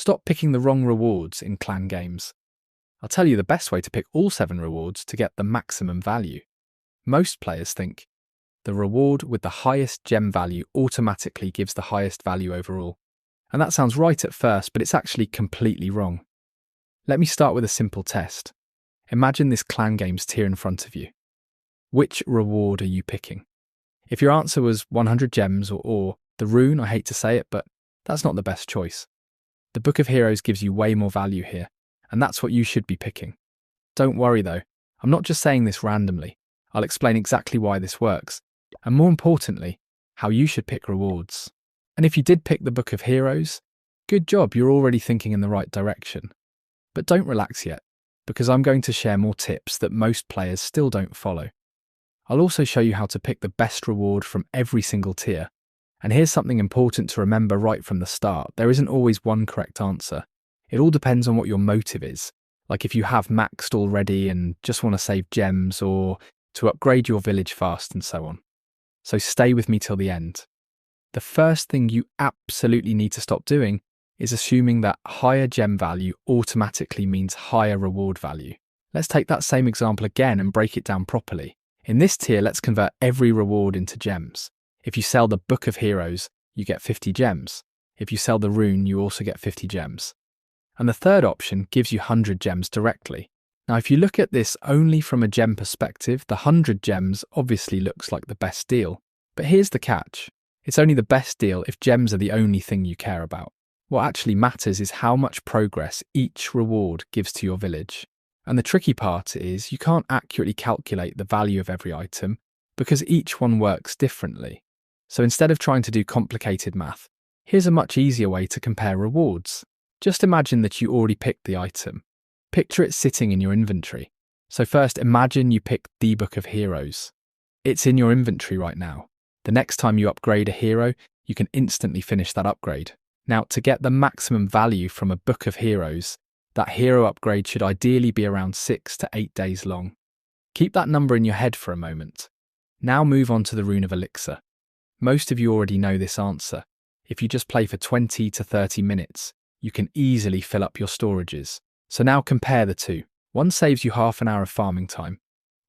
Stop picking the wrong rewards in clan games. I'll tell you the best way to pick all 7 rewards to get the maximum value. Most players think the reward with the highest gem value automatically gives the highest value overall. And that sounds right at first, but it's actually completely wrong. Let me start with a simple test. Imagine this clan games tier in front of you. Which reward are you picking? If your answer was 100 gems or the rune, I hate to say it, but that's not the best choice. The Book of Heroes gives you way more value here, and that's what you should be picking. Don't worry though, I'm not just saying this randomly. I'll explain exactly why this works, and more importantly, how you should pick rewards. And if you did pick the Book of Heroes, good job, you're already thinking in the right direction. But don't relax yet, because I'm going to share more tips that most players still don't follow. I'll also show you how to pick the best reward from every single tier. And here's something important to remember right from the start. There isn't always one correct answer. It all depends on what your motive is. Like if you have maxed already and just want to save gems or to upgrade your village fast and so on. So stay with me till the end. The first thing you absolutely need to stop doing is assuming that higher gem value automatically means higher reward value. Let's take that same example again and break it down properly. In this tier, let's convert every reward into gems. If you sell the Book of Heroes, you get 50 gems. If you sell the rune, you also get 50 gems. And the third option gives you 100 gems directly. Now, if you look at this only from a gem perspective, the 100 gems obviously looks like the best deal. But here's the catch. It's only the best deal if gems are the only thing you care about. What actually matters is how much progress each reward gives to your village. And the tricky part is you can't accurately calculate the value of every item because each one works differently. So instead of trying to do complicated math, here's a much easier way to compare rewards. Just imagine that you already picked the item. Picture it sitting in your inventory. So first, imagine you picked the Book of Heroes. It's in your inventory right now. The next time you upgrade a hero, you can instantly finish that upgrade. Now, to get the maximum value from a Book of Heroes, that hero upgrade should ideally be around 6 to 8 days long. Keep that number in your head for a moment. Now move on to the Rune of Elixir. Most of you already know this answer. If you just play for 20 to 30 minutes, you can easily fill up your storages. So now compare the two. One saves you half an hour of farming time.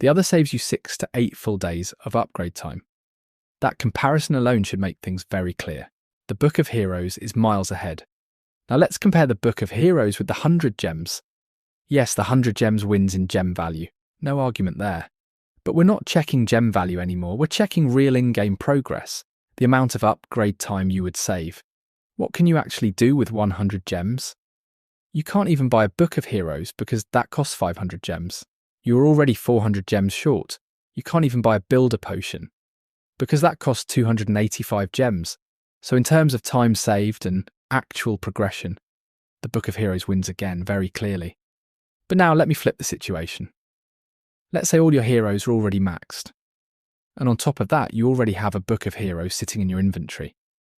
The other saves you 6 to 8 full days of upgrade time. That comparison alone should make things very clear. The Book of Heroes is miles ahead. Now let's compare the Book of Heroes with the 100 gems. Yes, the 100 gems wins in gem value. No argument there. But we're not checking gem value anymore. We're checking real in-game progress, the amount of upgrade time you would save. What can you actually do with 100 gems? You can't even buy a Book of Heroes because that costs 500 gems. You're already 400 gems short. You can't even buy a builder potion because that costs 285 gems. So in terms of time saved and actual progression, the Book of Heroes wins again very clearly. But now let me flip the situation. Let's say all your heroes are already maxed. And on top of that, you already have a Book of Heroes sitting in your inventory.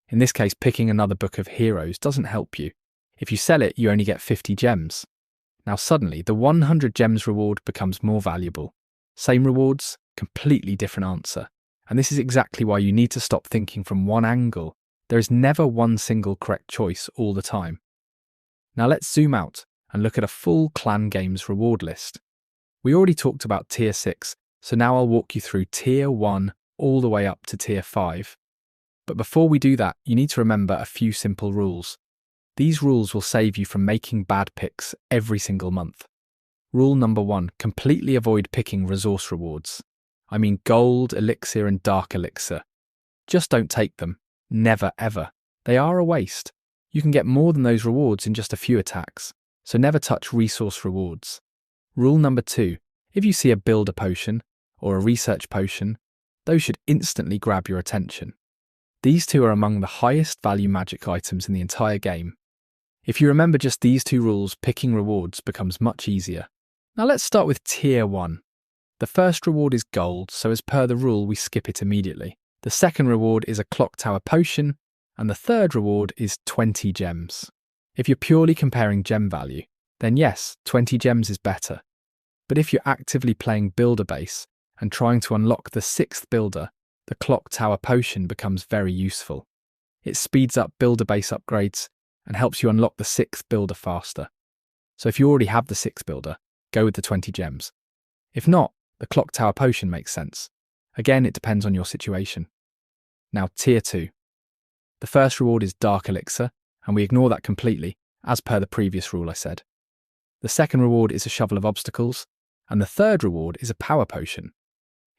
In this case, picking another Book of Heroes doesn't help you. If you sell it, you only get 50 gems. Now suddenly, the 100 gems reward becomes more valuable. Same rewards, completely different answer. And this is exactly why you need to stop thinking from one angle. There is never one single correct choice all the time. Now let's zoom out and look at a full clan games reward list. We already talked about tier 6, so now I'll walk you through tier 1 all the way up to tier 5. But before we do that, you need to remember a few simple rules. These rules will save you from making bad picks every single month. Rule number 1, completely avoid picking resource rewards. I mean gold, elixir and dark elixir. Just don't take them. Never ever. They are a waste. You can get more than those rewards in just a few attacks, so never touch resource rewards. Rule number 2, if you see a builder potion or a research potion, those should instantly grab your attention. These two are among the highest value magic items in the entire game. If you remember just these two rules, picking rewards becomes much easier. Now let's start with tier 1. The first reward is gold, so as per the rule we skip it immediately. The second reward is a clock tower potion, and the third reward is 20 gems. If you're purely comparing gem value, then yes, 20 gems is better. But if you're actively playing builder base and trying to unlock the 6th builder, the clock tower potion becomes very useful. It speeds up builder base upgrades and helps you unlock the 6th builder faster. So if you already have the 6th builder, go with the 20 gems. If not, the Clock Tower potion makes sense. Again, it depends on your situation. Now, Tier 2. The first reward is Dark Elixir, and we ignore that completely, as per the previous rule I said. The second reward is a Shovel of Obstacles, and the third reward is a Power Potion.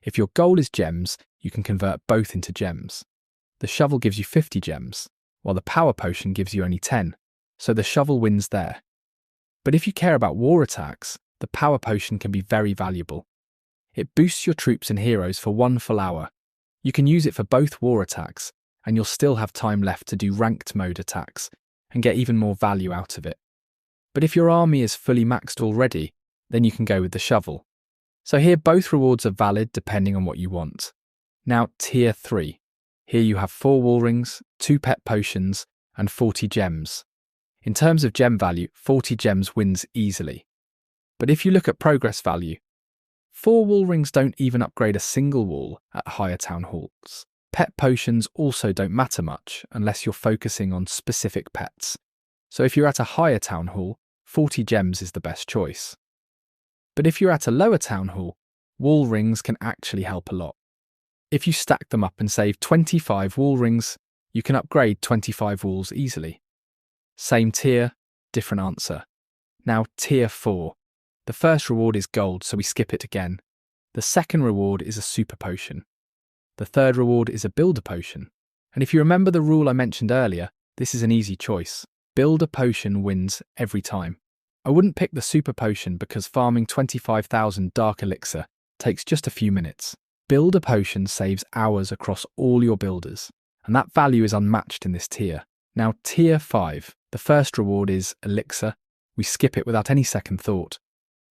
If your goal is gems, you can convert both into gems. The Shovel gives you 50 gems, while the Power Potion gives you only 10, so the Shovel wins there. But if you care about war attacks, the Power Potion can be very valuable. It boosts your troops and heroes for 1 full hour. You can use it for both war attacks, and you'll still have time left to do ranked mode attacks and get even more value out of it. But if your army is fully maxed already, then you can go with the Shovel. So here both rewards are valid depending on what you want. Now Tier 3. Here you have 4 wall rings, 2 pet potions, and 40 gems. In terms of gem value, 40 gems wins easily. But if you look at progress value, 4 wall rings don't even upgrade a single wall at higher town halls. Pet potions also don't matter much unless you're focusing on specific pets. So if you're at a higher town hall, 40 gems is the best choice. But if you're at a lower town hall, wall rings can actually help a lot. If you stack them up and save 25 wall rings, you can upgrade 25 walls easily. Same tier, different answer. Now Tier 4. The first reward is gold, so we skip it again. The second reward is a super potion. The third reward is a builder potion. And if you remember the rule I mentioned earlier, this is an easy choice. Builder potion wins every time. I wouldn't pick the super potion because farming 25,000 dark elixir takes just a few minutes. Builder potion saves hours across all your builders, and that value is unmatched in this tier. Now Tier 5. The first reward is elixir. We skip it without any second thought.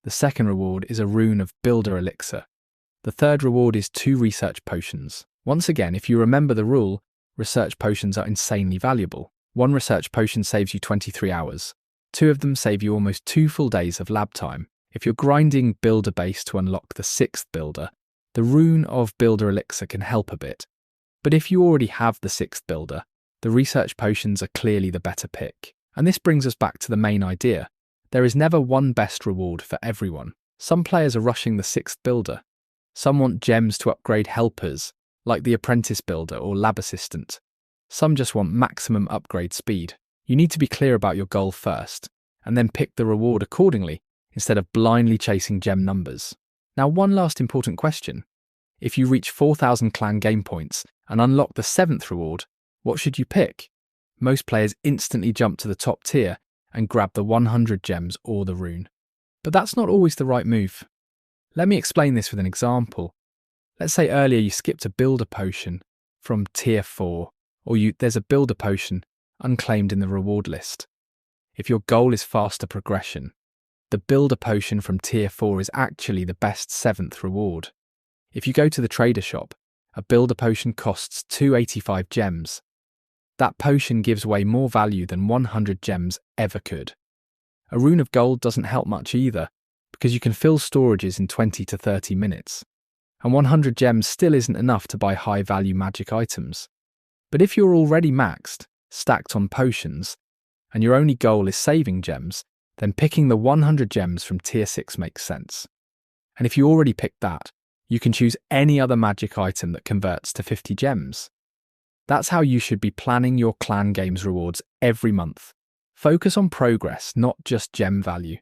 The second reward is a rune of builder elixir. The third reward is 2 research potions. Once again, if you remember the rule, research potions are insanely valuable. 1 research potion saves you 23 hours. 2 of them save you almost 2 full days of lab time. If you're grinding builder base to unlock the 6th builder, the rune of builder elixir can help a bit. But if you already have the 6th builder, the research potions are clearly the better pick. And this brings us back to the main idea. There is never one best reward for everyone. Some players are rushing the 6th builder. Some want gems to upgrade helpers, like the apprentice builder or lab assistant. Some just want maximum upgrade speed. You need to be clear about your goal first, and then pick the reward accordingly, instead of blindly chasing gem numbers. Now, one last important question. If you reach 4,000 clan game points and unlock the 7th reward, what should you pick? Most players instantly jump to the top tier and grab the 100 gems or the rune. But that's not always the right move. Let me explain this with an example. Let's say earlier you skipped a builder potion from Tier 4, or there's a builder potion unclaimed in the reward list. If your goal is faster progression, the builder potion from Tier 4 is actually the best 7th reward. If you go to the trader shop, a builder potion costs 285 gems. That potion gives away more value than 100 gems ever could. A rune of gold doesn't help much either, because you can fill storages in 20 to 30 minutes. And 100 gems still isn't enough to buy high-value magic items. But if you're already maxed, stacked on potions, and your only goal is saving gems, then picking the 100 gems from Tier 6 makes sense. And if you already picked that, you can choose any other magic item that converts to 50 gems. That's how you should be planning your clan games rewards every month. Focus on progress, not just gem value.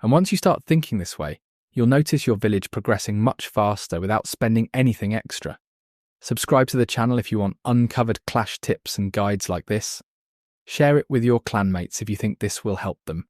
And once you start thinking this way, you'll notice your village progressing much faster without spending anything extra. Subscribe to the channel if you want uncovered Clash tips and guides like this. Share it with your clanmates if you think this will help them.